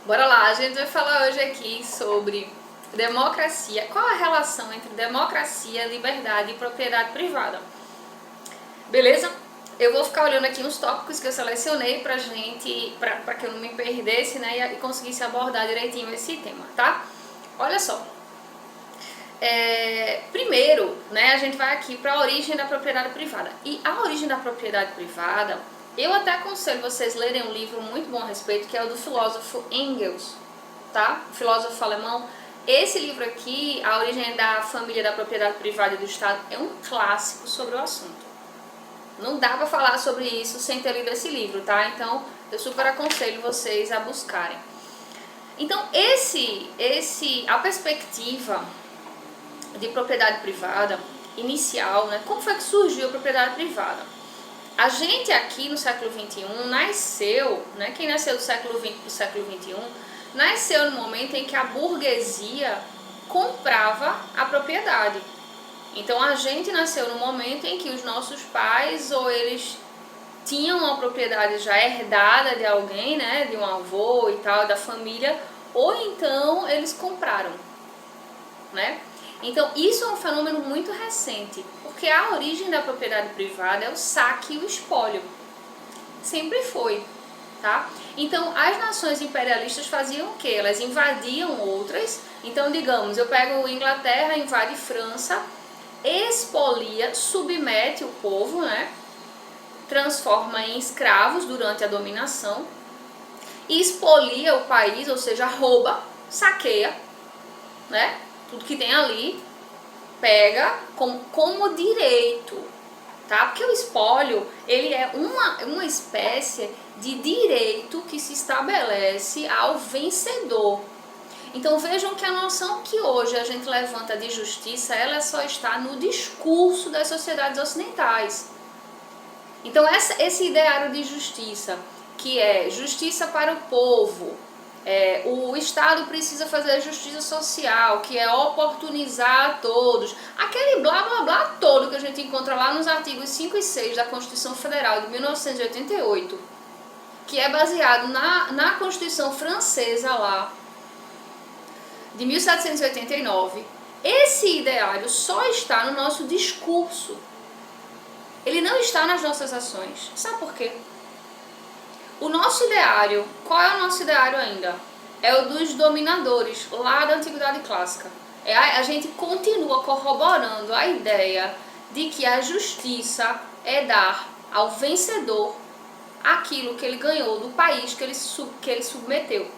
Bora lá, a gente vai falar hoje aqui sobre democracia. Qual a relação entre democracia, liberdade e propriedade privada? Beleza? Eu vou ficar olhando aqui uns tópicos que eu selecionei pra gente, pra que eu não me perdesse, né, e conseguisse abordar direitinho esse tema, tá? Olha só. Primeiro, né, a gente vai aqui para a origem da propriedade privada. E a origem da propriedade privada, eu até aconselho vocês lerem um livro muito bom a respeito, que é o do filósofo Engels, tá? Filósofo alemão. Esse livro aqui, A Origem da Família, da Propriedade Privada e do Estado, é um clássico sobre o assunto. Não dá para falar sobre isso sem ter lido esse livro, tá? Então, eu super aconselho vocês a buscarem. Então, a perspectiva de propriedade privada inicial, né? Como foi que surgiu a propriedade privada? A gente aqui no século XXI nasceu, né? Quem nasceu do século XX para o século XXI, nasceu no momento em que a burguesia comprava a propriedade. Então a gente nasceu no momento em que os nossos pais, ou eles tinham uma propriedade já herdada de alguém, né? De um avô e tal, da família, ou então eles compraram, né? Então, isso é um fenômeno muito recente, porque a origem da propriedade privada é o saque e o espólio. Sempre foi, tá? Então, as nações imperialistas faziam o quê? Elas invadiam outras. Então, digamos, eu pego Inglaterra, invade França, expolia, submete o povo, né? Transforma em escravos durante a dominação, expolia o país, ou seja, rouba, saqueia, né? Tudo que tem ali, pega como direito, tá? Porque o espólio, ele é uma espécie de direito que se estabelece ao vencedor. Então vejam que a noção que hoje a gente levanta de justiça, ela só está no discurso das sociedades ocidentais. Então esse ideário de justiça, que é justiça para o povo, o Estado precisa fazer justiça social, que é oportunizar a todos. Aquele blá blá blá todo que a gente encontra lá nos artigos 5 e 6 da Constituição Federal de 1988, que é baseado na Constituição Francesa lá, de 1789. Esse ideário só está no nosso discurso. Ele não está nas nossas ações. Sabe por quê? O nosso ideário, qual é o nosso ideário ainda? É o dos dominadores, lá da Antiguidade Clássica. A gente continua corroborando a ideia de que a justiça é dar ao vencedor aquilo que ele ganhou do país que ele submeteu.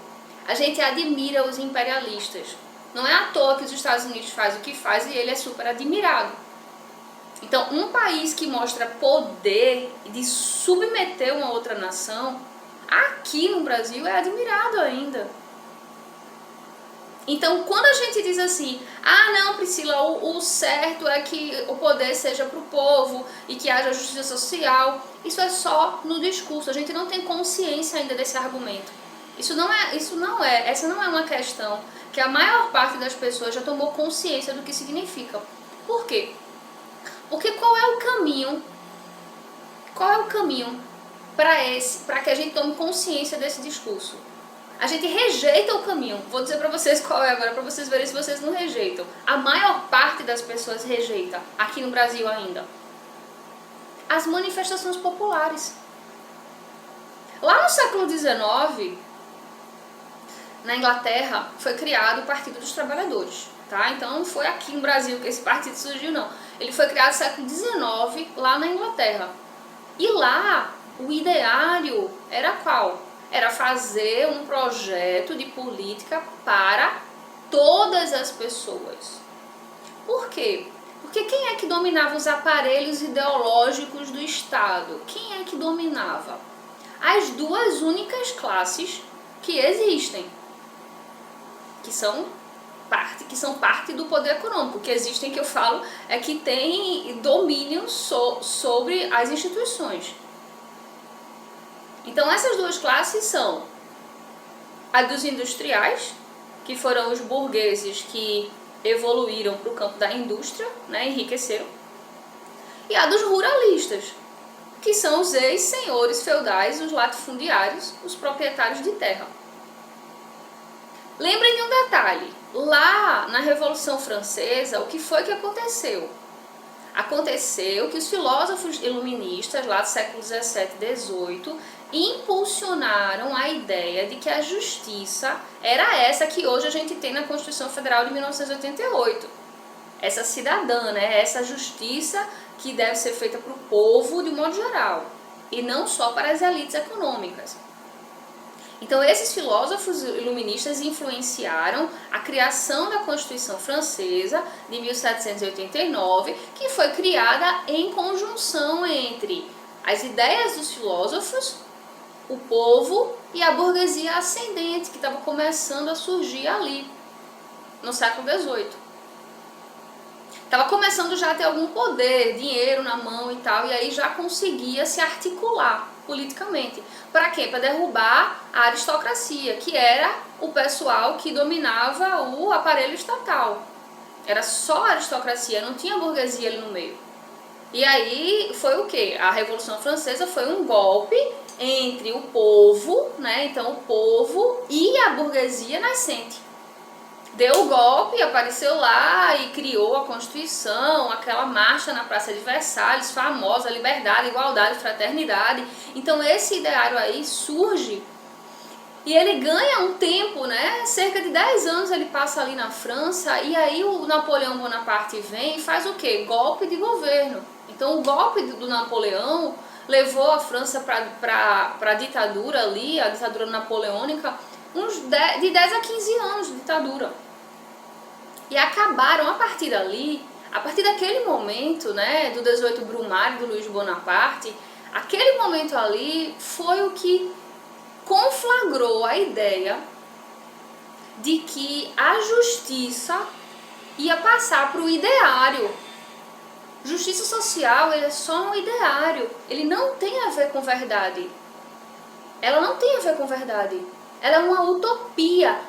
A gente admira os imperialistas. Não é à toa que os Estados Unidos faz o que faz e ele é super admirado. Então, um país que mostra poder de submeter uma outra nação, aqui no Brasil é admirado ainda. Então, quando a gente diz assim, ah não, Priscila, o certo é que o poder seja para o povo e que haja justiça social, isso é só no discurso, a gente não tem consciência ainda desse argumento. Essa não é uma questão que a maior parte das pessoas já tomou consciência do que significa. Por quê? Porque qual é o caminho para que a gente tome consciência desse discurso? A gente rejeita o caminho. Vou dizer para vocês qual é agora, para vocês verem se vocês não rejeitam. A maior parte das pessoas rejeita, aqui no Brasil ainda, as manifestações populares. Lá no século XIX, na Inglaterra, foi criado o Partido dos Trabalhadores. Tá? Então não foi aqui no Brasil que esse partido surgiu, não. Ele foi criado no século XIX, lá na Inglaterra. E lá, o ideário era qual? Era fazer um projeto de política para todas as pessoas. Por quê? Porque quem é que dominava os aparelhos ideológicos do Estado? Quem é que dominava? As duas únicas classes que existem, que são parte do poder econômico, que existem, que eu falo, é que tem domínio sobre as instituições. Então essas duas classes são a dos industriais, que foram os burgueses que evoluíram para o campo da indústria, né, enriqueceram, e a dos ruralistas, que são os ex-senhores feudais, os latifundiários, os proprietários de terra. Lembrem de um detalhe, lá na Revolução Francesa, o que foi que aconteceu? Aconteceu que os filósofos iluministas lá do século XVII e XVIII impulsionaram a ideia de que a justiça era essa que hoje a gente tem na Constituição Federal de 1988. Essa cidadã, né? Essa justiça que deve ser feita para o povo de modo geral e não só para as elites econômicas. Então esses filósofos iluministas influenciaram a criação da Constituição Francesa de 1789, que foi criada em conjunção entre as ideias dos filósofos, o povo e a burguesia ascendente que estava começando a surgir ali, no século XVIII. Estava começando já a ter algum poder, dinheiro na mão e tal, e aí já conseguia se articular politicamente. Para quê? Para derrubar a aristocracia, que era o pessoal que dominava o aparelho estatal. Era só a aristocracia, não tinha burguesia ali no meio. E aí foi o quê? A Revolução Francesa foi um golpe entre o povo, né? Então o povo e a burguesia nascente. Deu o golpe, apareceu lá e criou a Constituição, aquela marcha na Praça de Versalhes, famosa, liberdade, igualdade, fraternidade. Então esse ideário aí surge e ele ganha um tempo, né? Cerca de 10 anos ele passa ali na França e aí o Napoleão Bonaparte vem e faz o quê? Golpe de governo. Então o golpe do Napoleão levou a França para a ditadura ali, a ditadura napoleônica, de 10 a 15 anos de ditadura. E acabaram a partir dali, a partir daquele momento, né, do 18 Brumário, do Luiz Bonaparte, aquele momento ali foi o que conflagrou a ideia de que a justiça ia passar para o ideário. Justiça social é só um ideário, ele não tem a ver com verdade. Ela não tem a ver com verdade, ela é uma utopia.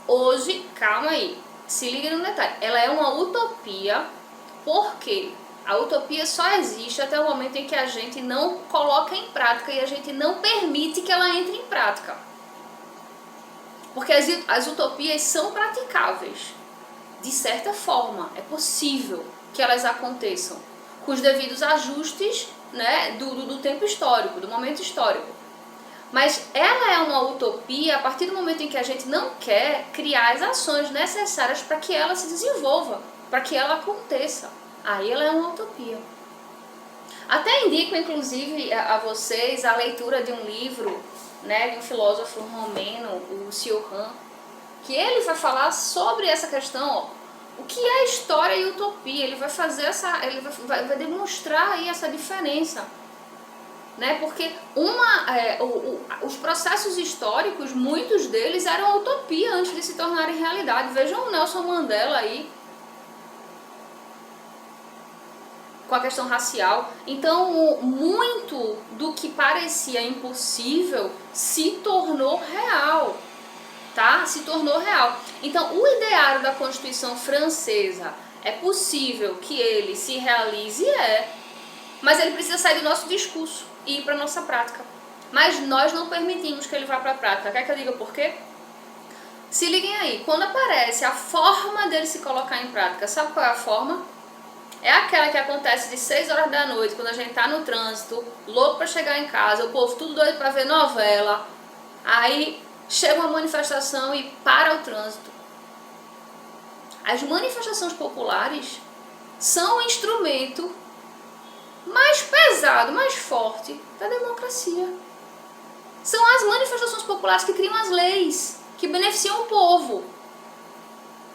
Hoje, calma aí, se liga no detalhe, ela é uma utopia porque a utopia só existe até o momento em que a gente não coloca em prática e a gente não permite que ela entre em prática. Porque as utopias são praticáveis, de certa forma, é possível que elas aconteçam, com os devidos ajustes, né, do tempo histórico, do momento histórico. Mas ela é uma utopia a partir do momento em que a gente não quer criar as ações necessárias para que ela se desenvolva, para que ela aconteça. Aí ela é uma utopia. Até indico, inclusive, a vocês a leitura de um livro, né, de um filósofo romeno, o Cioran, que ele vai falar sobre essa questão, ó, o que é história e utopia. Ele vai fazer ele vai demonstrar aí essa diferença. Né? Porque os processos históricos, muitos deles eram utopia antes de se tornarem realidade. Vejam o Nelson Mandela aí, com a questão racial. Então, muito do que parecia impossível se tornou real, tá? Se tornou real. Então, o ideário da Constituição Francesa, é possível que ele se realize, mas ele precisa sair do nosso discurso e ir para a nossa prática. Mas nós não permitimos que ele vá para a prática. Quer que eu diga por quê? Se liguem aí, quando aparece a forma dele se colocar em prática, sabe qual é a forma? É aquela que acontece de 6 horas da noite, quando a gente tá no trânsito, louco para chegar em casa, o povo tudo doido para ver novela, aí chega uma manifestação e para o trânsito. As manifestações populares são o instrumento mais pesado, mais forte da democracia. São as manifestações populares que criam as leis, que beneficiam o povo.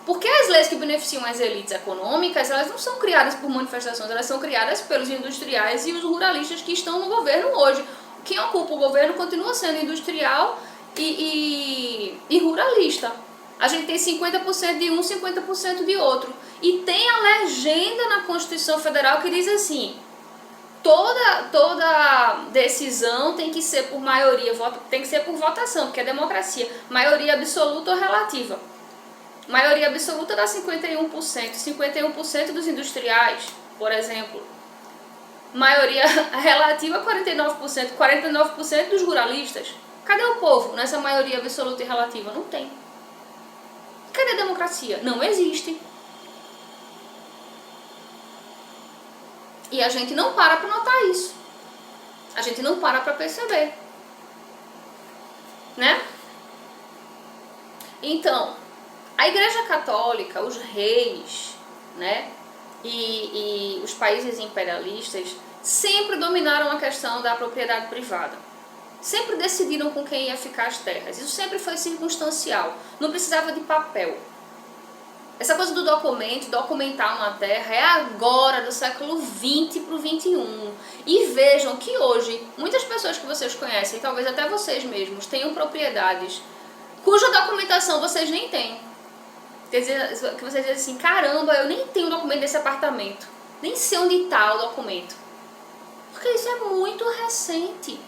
Porque as leis que beneficiam as elites econômicas, elas não são criadas por manifestações, elas são criadas pelos industriais e os ruralistas que estão no governo hoje. Quem ocupa o governo continua sendo industrial e ruralista. A gente tem 50% de um, 50% de outro. E tem a legenda na Constituição Federal que diz assim: toda decisão tem que ser por maioria, tem que ser por votação, porque é democracia. Maioria absoluta ou relativa. Maioria absoluta dá 51%. 51% dos industriais, por exemplo. Maioria relativa, 49%. 49% dos ruralistas. Cadê o povo nessa maioria absoluta e relativa? Não tem. Cadê a democracia? Não existe. E a gente não para notar isso. A gente não para perceber. Né? Então, a Igreja Católica, os reis, né, e os países imperialistas sempre dominaram a questão da propriedade privada. Sempre decidiram com quem ia ficar as terras. Isso sempre foi circunstancial. Não precisava de papel. Essa coisa do documento, documentar uma terra, é agora do século XX para o XXI. E vejam que hoje, muitas pessoas que vocês conhecem, talvez até vocês mesmos, tenham propriedades cuja documentação vocês nem têm. Quer dizer, que vocês dizem assim, caramba, eu nem tenho o documento desse apartamento. Nem sei onde está o documento. Porque isso é muito recente.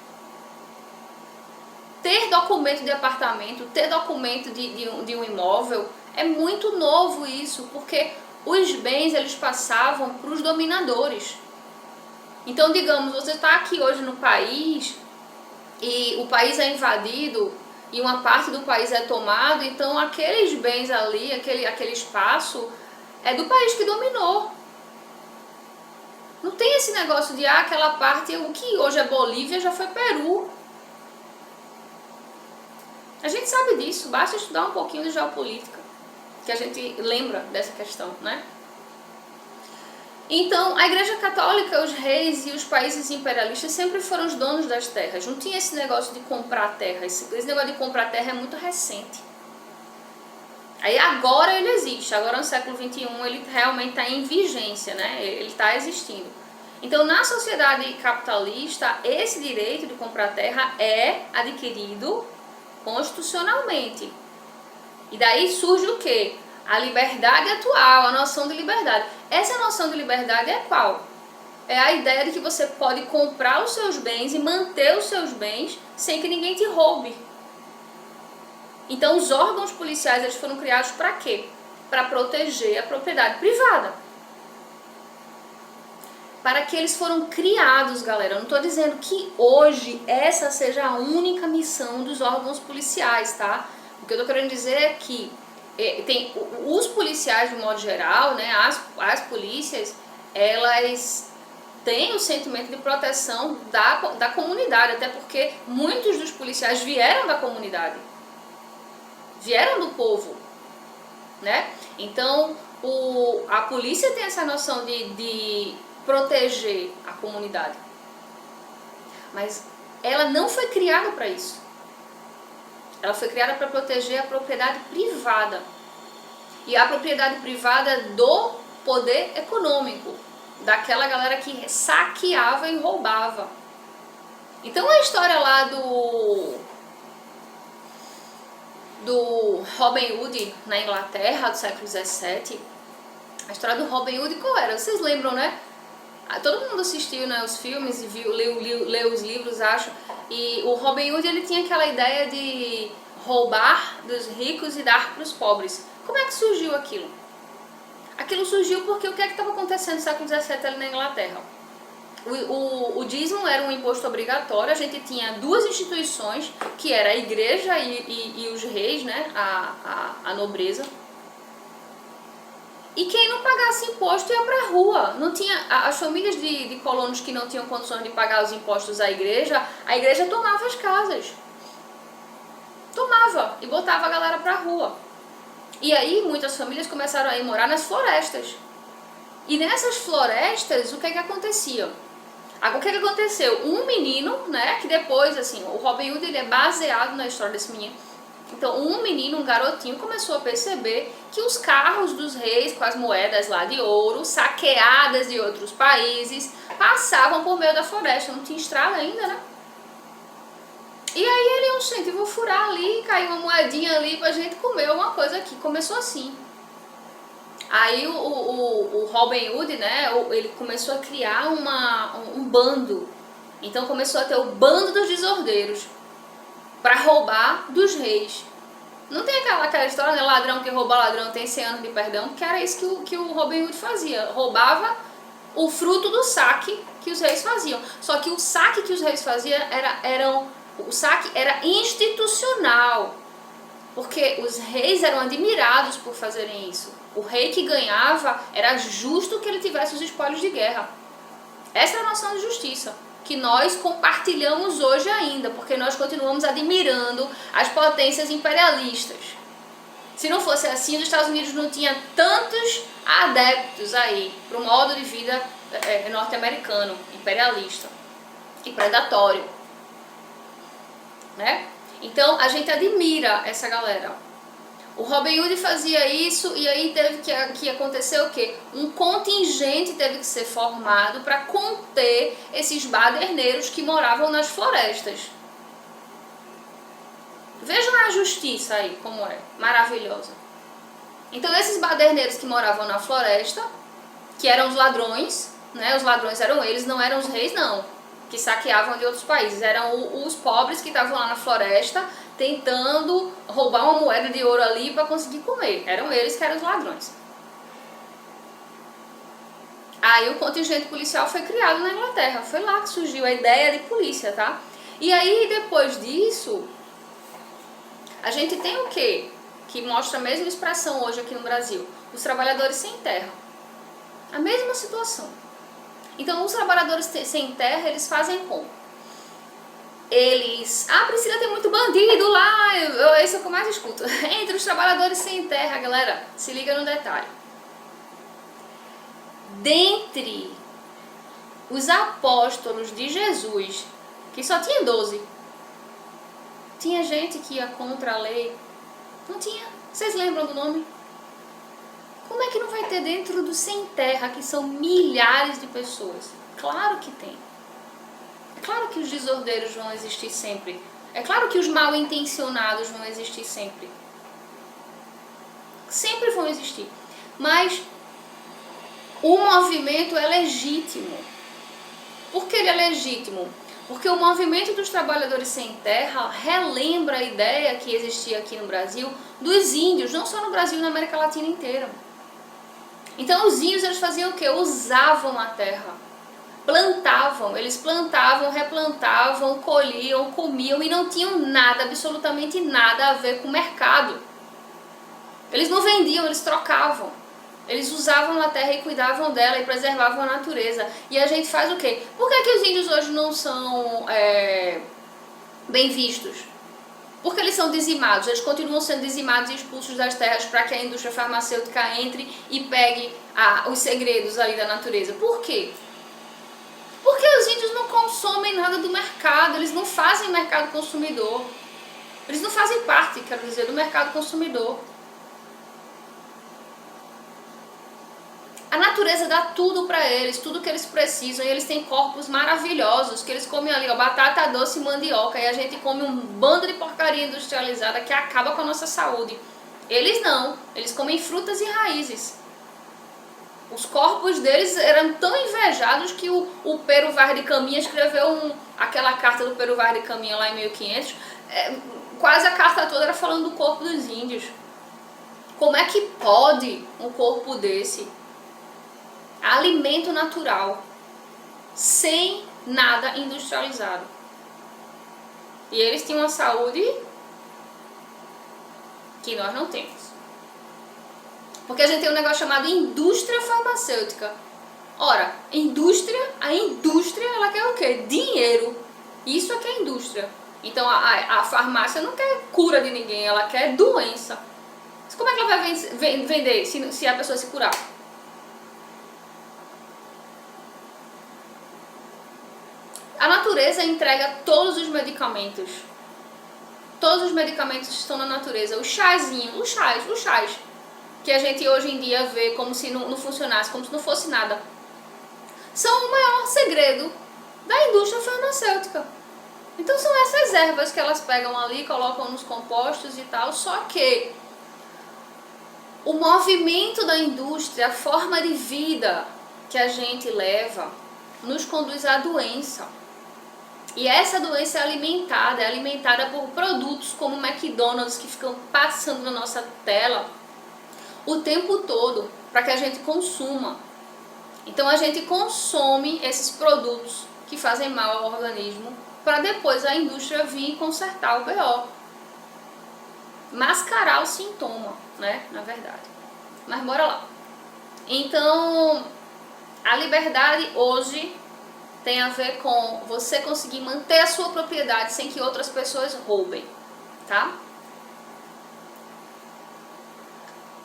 Ter documento de apartamento, ter documento de um imóvel, é muito novo isso, porque os bens eles passavam para os dominadores. Então, digamos, você está aqui hoje no país e o país é invadido e uma parte do país é tomado, então aqueles bens ali, aquele espaço é do país que dominou. Não tem esse negócio de aquela parte, o que hoje é Bolívia já foi Peru. A gente sabe disso, basta estudar um pouquinho de geopolítica, que a gente lembra dessa questão, né? Então, a Igreja Católica, os reis e os países imperialistas sempre foram os donos das terras. Não tinha esse negócio de comprar terra. Esse negócio de comprar terra é muito recente. Aí agora ele existe. Agora no século XXI ele realmente está em vigência, né? Ele está existindo. Então, na sociedade capitalista, esse direito de comprar terra é adquirido constitucionalmente. E daí surge o quê? A liberdade atual, a noção de liberdade. Essa noção de liberdade é qual? É a ideia de que você pode comprar os seus bens e manter os seus bens sem que ninguém te roube. Então os órgãos policiais eles foram criados para quê? Para proteger a propriedade privada. Para que eles foram criados, galera. Eu não estou dizendo que hoje essa seja a única missão dos órgãos policiais, tá? O que eu estou querendo dizer é que tem os policiais de modo geral, né, as polícias, elas têm o sentimento de proteção da comunidade, até porque muitos dos policiais vieram da comunidade, vieram do povo, né? Então a polícia tem essa noção de proteger a comunidade, mas ela não foi criada para isso. Ela foi criada para proteger a propriedade privada. E a propriedade privada do poder econômico. Daquela galera que saqueava e roubava. Então a história lá do Robin Hood na Inglaterra do século XVII. A história do Robin Hood qual era? Vocês lembram, né? Todo mundo assistiu, né, os filmes e leu os livros, acho. E o Robin Hood ele tinha aquela ideia de roubar dos ricos e dar para os pobres. Como é que surgiu aquilo? Aquilo surgiu porque o que é que estava acontecendo no século XVII ali na Inglaterra? O dízimo era um imposto obrigatório. A gente tinha duas instituições, que era a igreja e os reis, né, a nobreza. E quem não pagasse imposto ia para a rua. Não tinha, as famílias de colonos que não tinham condições de pagar os impostos à igreja, a igreja tomava as casas. Tomava e botava a galera para a rua. E aí muitas famílias começaram a ir morar nas florestas. E nessas florestas, o que é que acontecia? O que é que aconteceu? Um menino, né, que depois, assim, o Robin Hood ele é baseado na história desse menino. Então, um menino, um garotinho, começou a perceber que os carros dos reis com as moedas lá de ouro, saqueadas de outros países, passavam por meio da floresta. Não tinha estrada ainda, né? E aí ele, gente, vou furar ali, caiu uma moedinha ali pra gente comer alguma coisa aqui. Começou assim. Aí o Robin Hood, né, ele começou a criar um bando. Então começou a ter o bando dos desordeiros para roubar dos reis. Não tem aquela história, né, ladrão que rouba ladrão tem 100 anos de perdão, que era isso que o Robin Hood fazia. Roubava o fruto do saque que os reis faziam. Só que o saque que os reis faziam o saque era institucional. Porque os reis eram admirados por fazerem isso. O rei que ganhava, era justo que ele tivesse os espólios de guerra. Essa é a noção de justiça que nós compartilhamos hoje ainda, porque nós continuamos admirando as potências imperialistas. Se não fosse assim, os Estados Unidos não tinha tantos adeptos aí para o modo de vida norte-americano, imperialista e predatório, né? Então a gente admira essa galera. O Robin Hood fazia isso e aí teve que acontecer o quê? Um contingente teve que ser formado para conter esses baderneiros que moravam nas florestas. Vejam a justiça aí como é, maravilhosa. Então esses baderneiros que moravam na floresta, que eram os ladrões, né? Os ladrões eram eles, não eram os reis não, que saqueavam de outros países, eram os pobres que estavam lá na floresta tentando roubar uma moeda de ouro ali para conseguir comer. Eram eles que eram os ladrões. Aí o contingente policial foi criado na Inglaterra, foi lá que surgiu a ideia de polícia, tá? E aí depois disso, a gente tem o quê? Que mostra a mesma expressão hoje aqui no Brasil, os trabalhadores sem terra. A mesma situação. Então os trabalhadores sem terra, eles fazem como? Eles... Ah, Priscila, tem muito bandido lá, esse é o que eu mais escuto. Entre os trabalhadores sem terra, galera, se liga no detalhe. Dentre os apóstolos de Jesus, que só tinha 12, tinha gente que ia contra a lei? Não tinha. Vocês lembram do nome? Como é que não vai ter dentro do sem terra, que são milhares de pessoas? Claro que tem. É claro que os desordeiros vão existir sempre. É claro que os mal intencionados vão existir sempre. Sempre vão existir. Mas o movimento é legítimo. Por que ele é legítimo? Porque o movimento dos trabalhadores sem terra relembra a ideia que existia aqui no Brasil dos índios, não só no Brasil, na América Latina inteira. Então os índios, eles faziam o quê? Usavam a terra. Plantavam, eles plantavam, replantavam, colhiam, comiam e não tinham nada, absolutamente nada a ver com o mercado. Eles não vendiam, eles trocavam. Eles usavam a terra e cuidavam dela e preservavam a natureza. E a gente faz o quê? Por que os índios hoje não são bem vistos? Porque eles são dizimados, eles continuam sendo dizimados e expulsos das terras para que a indústria farmacêutica entre e pegue os segredos ali da natureza. Por quê? Porque os índios não consomem nada do mercado, eles não fazem mercado consumidor. Eles não fazem parte, quero dizer, do mercado consumidor. A natureza dá tudo para eles, tudo que eles precisam, e eles têm corpos maravilhosos, que eles comem ali, ó, batata doce e mandioca, e a gente come um bando de porcaria industrializada que acaba com a nossa saúde. Eles não, eles comem frutas e raízes. Os corpos deles eram tão invejados que o Pero Vaz de Caminha escreveu aquela carta do Pero Vaz de Caminha lá em 1500, quase a carta toda era falando do corpo dos índios. Como é que pode um corpo desse? Alimento natural, sem nada industrializado. E eles tinham uma saúde que nós não temos. Porque a gente tem um negócio chamado indústria farmacêutica. Ora, a indústria ela quer o quê? Dinheiro. Isso é que é indústria. Então a farmácia não quer cura de ninguém, ela quer doença. Mas como é que ela vai vender se a pessoa se curar? A natureza entrega todos os medicamentos. Todos os medicamentos estão na natureza. Os chazinhos, os chás, que a gente hoje em dia vê como se não funcionasse, como se não fosse nada, são o maior segredo da indústria farmacêutica. Então são essas ervas que elas pegam ali, colocam nos compostos e tal, só que o movimento da indústria, a forma de vida que a gente leva, nos conduz à doença. E essa doença é alimentada por produtos como o McDonald's, que ficam passando na nossa tela o tempo todo para que a gente consuma. Então a gente consome esses produtos que fazem mal ao organismo para depois a indústria vir consertar o BO. mascarar o sintoma, né, na verdade. Mas bora lá. Então, a liberdade hoje tem a ver com você conseguir manter a sua propriedade sem que outras pessoas roubem, tá?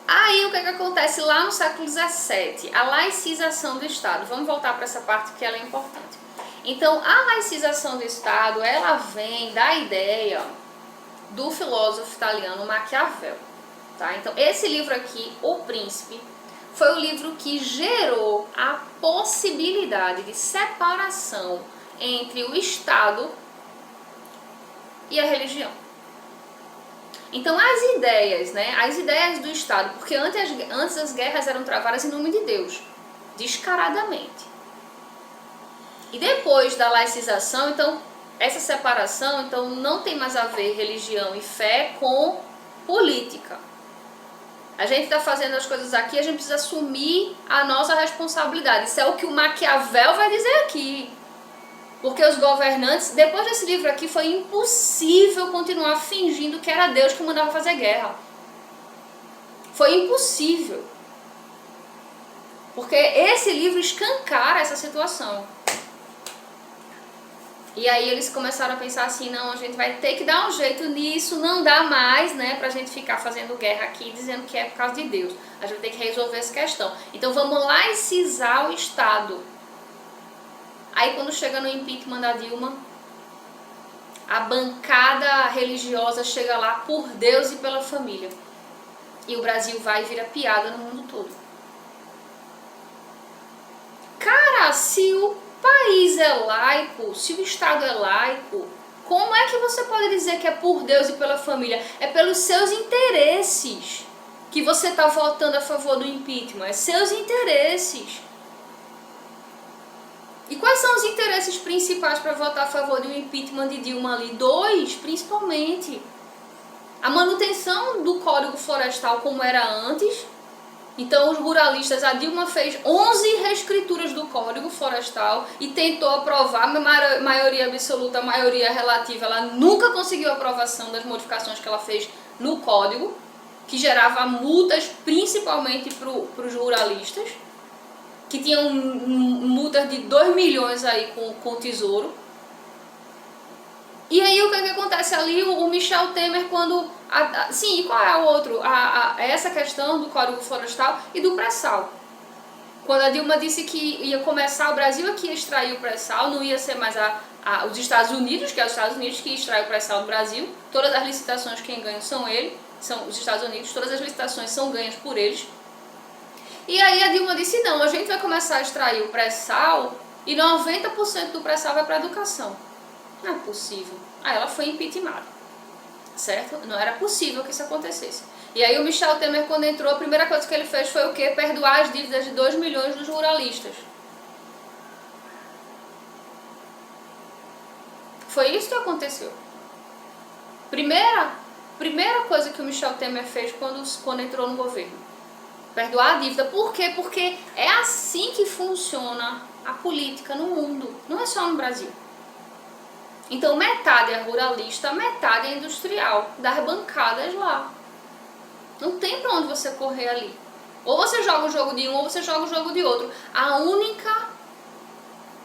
Aí o que acontece lá no século XVII? A laicização do Estado. Vamos voltar para essa parte que ela é importante. Então, a laicização do Estado, ela vem da ideia do filósofo italiano Maquiavel, tá? Então, esse livro aqui, O Príncipe, foi o livro que gerou a possibilidade de separação entre o Estado e a religião. Então as ideias, né, as ideias do Estado, porque antes as guerras eram travadas em nome de Deus, descaradamente. E depois da laicização, então, essa separação, então, não tem mais a ver religião e fé com política. A gente está fazendo as coisas aqui, a gente precisa assumir a nossa responsabilidade. Isso é o que o Maquiavel vai dizer aqui. Porque os governantes, depois desse livro aqui, foi impossível continuar fingindo que era Deus que mandava fazer guerra. Foi impossível. Porque esse livro escancara essa situação. E aí eles começaram a pensar assim, não, a gente vai ter que dar um jeito nisso, não dá mais, né, pra gente ficar fazendo guerra aqui, dizendo que é por causa de Deus. A gente tem que resolver essa questão. Então vamos laicizar o Estado. Aí quando chega no impeachment da Dilma, a bancada religiosa chega lá por Deus e pela família. E o Brasil vai e vira piada no mundo todo. Cara, se o país é laico, se o Estado é laico, como é que você pode dizer que é por Deus e pela família? É pelos seus interesses que você está votando a favor do impeachment. É seus interesses. E quais são os interesses principais para votar a favor do impeachment de Dilma ali? 2, principalmente. A manutenção do Código Florestal como era antes. Então os ruralistas, a Dilma fez 11 reescrituras do Código Florestal e tentou aprovar, maioria absoluta, maioria relativa, ela nunca conseguiu a aprovação das modificações que ela fez no Código, que gerava multas principalmente para os ruralistas, que tinham multas de 2 milhões aí com o Tesouro. E aí o que acontece ali? O Michel Temer, quando... sim, e qual é o outro? Essa questão do Código Florestal e do pré-sal. Quando a Dilma disse que ia começar, o Brasil aqui ia extrair o pré-sal, não ia ser mais os Estados Unidos, que é os Estados Unidos que extrai o pré-sal do Brasil. Todas as licitações quem ganha são os Estados Unidos, todas as licitações são ganhas por eles. E aí a Dilma disse, não, a gente vai começar a extrair o pré-sal e 90% do pré-sal vai para a educação. Não é possível. Aí ela foi impeachmentada, certo? Não era possível que isso acontecesse. E aí o Michel Temer, quando entrou, a primeira coisa que ele fez foi o quê? Perdoar as dívidas de 2 milhões dos ruralistas. Foi isso que aconteceu. Primeira coisa que o Michel Temer fez quando entrou no governo. Perdoar a dívida. Por quê? Porque é assim que funciona a política no mundo. Não é só no Brasil. Então metade é ruralista, metade é industrial, das bancadas lá. Não tem pra onde você correr ali. Ou você joga o jogo de um, ou você joga o jogo de outro. A única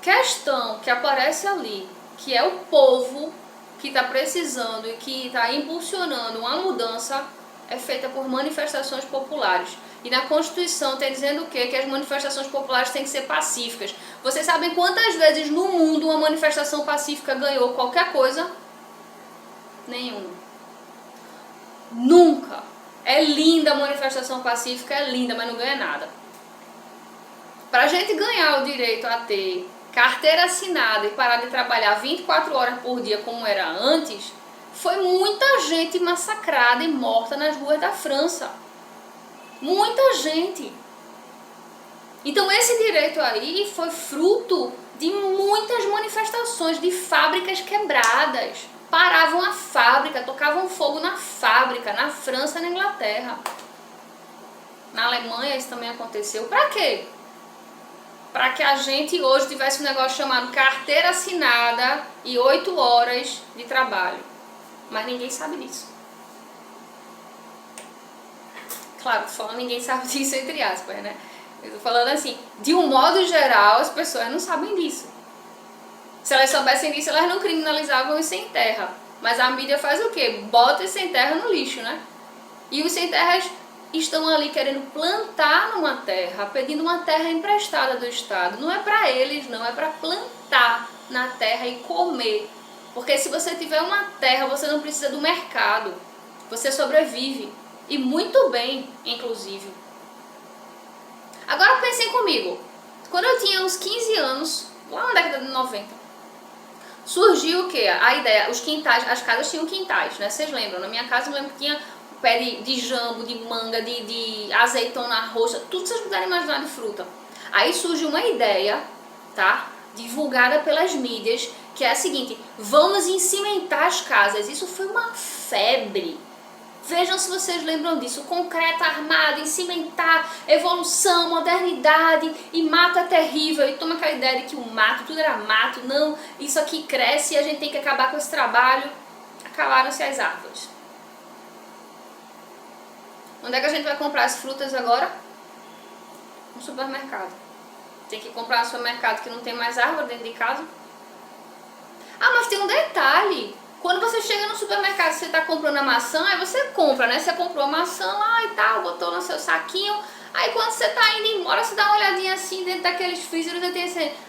questão que aparece ali, que é o povo que está precisando e que está impulsionando uma mudança, é feita por manifestações populares. E na Constituição está dizendo o quê? Que as manifestações populares têm que ser pacíficas. Vocês sabem quantas vezes no mundo uma manifestação pacífica ganhou qualquer coisa? Nenhuma. Nunca. É linda a manifestação pacífica, é linda, mas não ganha nada. Para a gente ganhar o direito a ter carteira assinada e parar de trabalhar 24 horas por dia como era antes, foi muita gente massacrada e morta nas ruas da França. Muita gente. Então esse direito aí foi fruto de muitas manifestações, de fábricas quebradas. Paravam a fábrica, tocavam fogo na fábrica, na França e na Inglaterra. Na Alemanha isso também aconteceu. Para quê? Para que a gente hoje tivesse um negócio chamado carteira assinada e 8 horas de trabalho. Mas ninguém sabe disso. Claro, falando ninguém sabe disso entre aspas, né? Eu tô falando assim, de um modo geral, as pessoas não sabem disso. Se elas soubessem disso, elas não criminalizavam os sem terra. Mas a mídia faz o quê? Bota os sem terra no lixo, né? E os sem terras estão ali querendo plantar numa terra, pedindo uma terra emprestada do Estado. Não é para eles, não, é para plantar na terra e comer. Porque se você tiver uma terra, você não precisa do mercado. Você sobrevive. E muito bem, inclusive. Agora pensem comigo. Quando eu tinha uns 15 anos, lá na década de 90, surgiu o quê? A ideia, os quintais, as casas tinham quintais, né? Vocês lembram? Na minha casa eu lembro que tinha pé de jambo, de manga, de azeitona roxa, tudo que vocês puderem imaginar de fruta. Aí surge uma ideia, tá? Divulgada pelas mídias, que é a seguinte: vamos encimentar as casas. Isso foi uma febre. Vejam se vocês lembram disso. Concreto armado, encimentar, evolução, modernidade, e mato é terrível. E toma aquela ideia de que o mato, tudo era mato, não, isso aqui cresce e a gente tem que acabar com esse trabalho. Acabaram-se as árvores. Onde é que a gente vai comprar as frutas agora? No supermercado. Tem que comprar no supermercado que não tem mais árvore dentro de casa. Ah, mas tem um detalhe. Quando você chega no supermercado, você está comprando a maçã, aí você compra, né? Você comprou a maçã lá e tal, botou no seu saquinho. Aí quando você está indo embora, você dá uma olhadinha assim dentro daqueles freezers,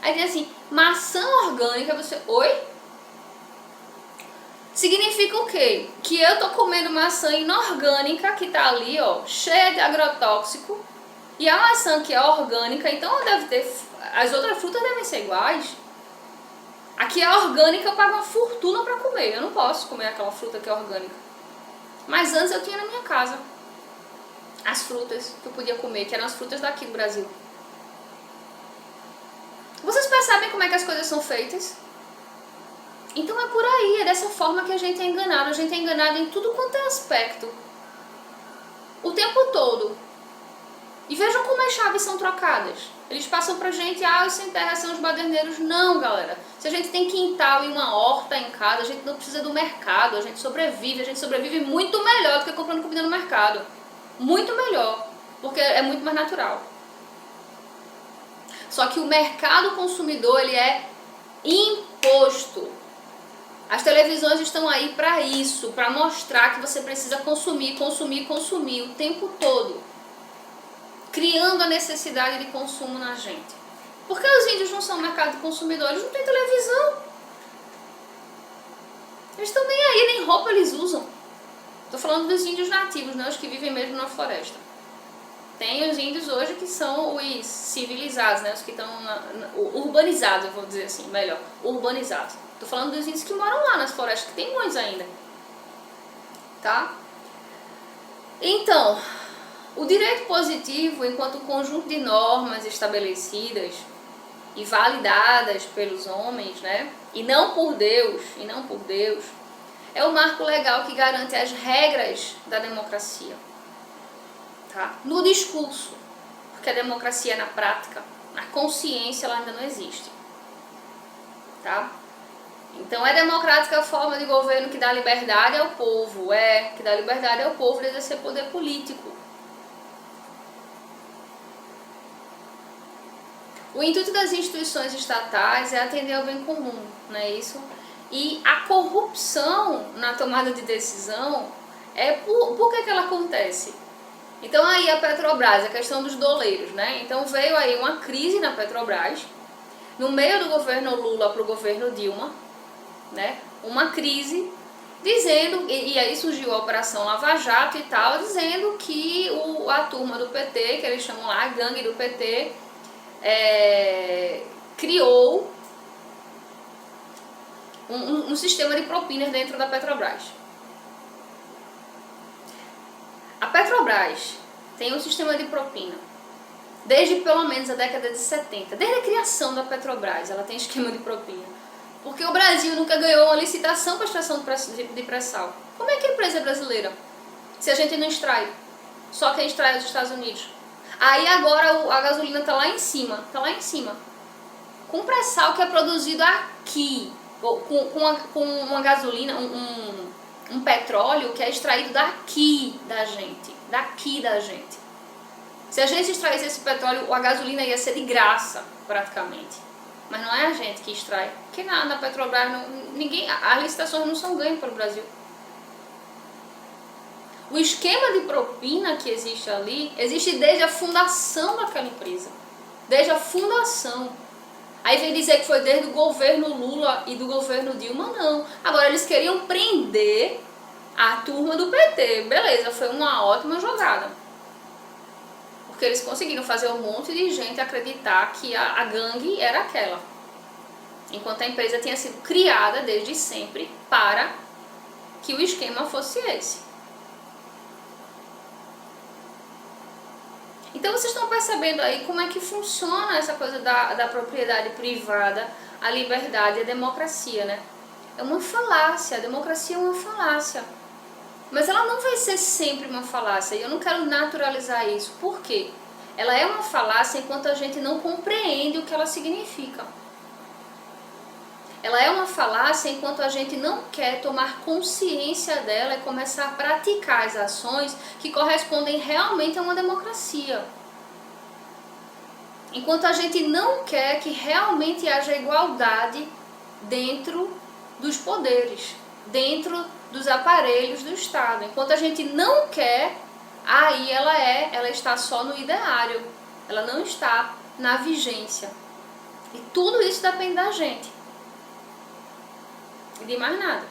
aí tem assim, maçã orgânica, você... Oi? Significa o quê? Que eu tô comendo maçã inorgânica, que tá ali, ó, cheia de agrotóxico, e a maçã que é orgânica, então deve ter... As outras frutas devem ser iguais. Aqui é orgânica, eu pago uma fortuna para comer. Eu não posso comer aquela fruta que é orgânica. Mas antes eu tinha na minha casa as frutas que eu podia comer, que eram as frutas daqui do Brasil. Vocês percebem como é que as coisas são feitas? Então é por aí, é dessa forma que a gente é enganado. A gente é enganado em tudo quanto é aspecto. O tempo todo. E vejam como as chaves são trocadas. Eles passam pra gente, os sem terra são os baderneiros. Não, galera. Se a gente tem quintal e uma horta em casa, a gente não precisa do mercado. A gente sobrevive muito melhor do que comprando comida no mercado. Muito melhor, porque é muito mais natural. Só que o mercado consumidor, ele é imposto. As televisões estão aí para isso, para mostrar que você precisa consumir o tempo todo, criando a necessidade de consumo na gente. Por que os índios não são mercado de consumidor? Eles não têm televisão. Eles estão nem aí, nem roupa eles usam. Estou falando dos índios nativos, né? Os que vivem mesmo na floresta. Tem os índios hoje que são os civilizados, né? Os que estão urbanizados, eu vou dizer assim, melhor, urbanizados. Estou falando dos índios que moram lá nas florestas, que tem muitos ainda. Tá? Então, o direito positivo, enquanto um conjunto de normas estabelecidas e validadas pelos homens, né? E não por Deus, é o marco legal que garante as regras da democracia. Tá? No discurso, porque a democracia na prática, na consciência, ela ainda não existe. Tá? Então é democrática a forma de governo que dá liberdade ao povo, que dá liberdade ao povo de exercer poder político. O intuito das instituições estatais é atender ao bem comum, não é isso? E a corrupção na tomada de decisão por que ela acontece? Então aí a Petrobras, a questão dos doleiros, né? Então veio aí uma crise na Petrobras, no meio do governo Lula para o governo Dilma, né? Uma crise dizendo, e aí surgiu a Operação Lava Jato e tal, dizendo que a turma do PT, que eles chamam lá a gangue do PT, criou um sistema de propinas dentro da Petrobras. A Petrobras tem um sistema de propina desde pelo menos a década de 70. Desde a criação da Petrobras, ela tem esquema de propina. Porque o Brasil nunca ganhou uma licitação para extração de pré-sal. Como é que a empresa é brasileira? Se a gente não extrai, só quem extrai é os Estados Unidos. Aí agora a gasolina está lá em cima, com pré-sal que é produzido aqui, com uma gasolina, um petróleo que é extraído daqui da gente, daqui da gente. Se a gente extraísse esse petróleo, a gasolina ia ser de graça, praticamente. Mas não é a gente que extrai. Porque na Petrobras, as licitações não são ganhas para o Brasil. O esquema de propina que existe ali, existe desde a fundação daquela empresa. Desde a fundação. Aí vem dizer que foi desde o governo Lula e do governo Dilma, não. Agora, eles queriam prender a turma do PT. Beleza, foi uma ótima jogada. Porque eles conseguiram fazer um monte de gente acreditar que a gangue era aquela. Enquanto a empresa tinha sido criada desde sempre para que o esquema fosse esse. Então vocês estão percebendo aí como é que funciona essa coisa da propriedade privada, a liberdade e a democracia, né? É uma falácia, a democracia é uma falácia. Mas ela não vai ser sempre uma falácia, e eu não quero naturalizar isso. Por quê? Ela é uma falácia enquanto a gente não compreende o que ela significa. Ela é uma falácia enquanto a gente não quer tomar consciência dela e começar a praticar as ações que correspondem realmente a uma democracia. Enquanto a gente não quer que realmente haja igualdade dentro dos poderes, dentro dos aparelhos do Estado. Enquanto a gente não quer, aí ela está só no ideário, ela não está na vigência. E tudo isso depende da gente. E de mais nada.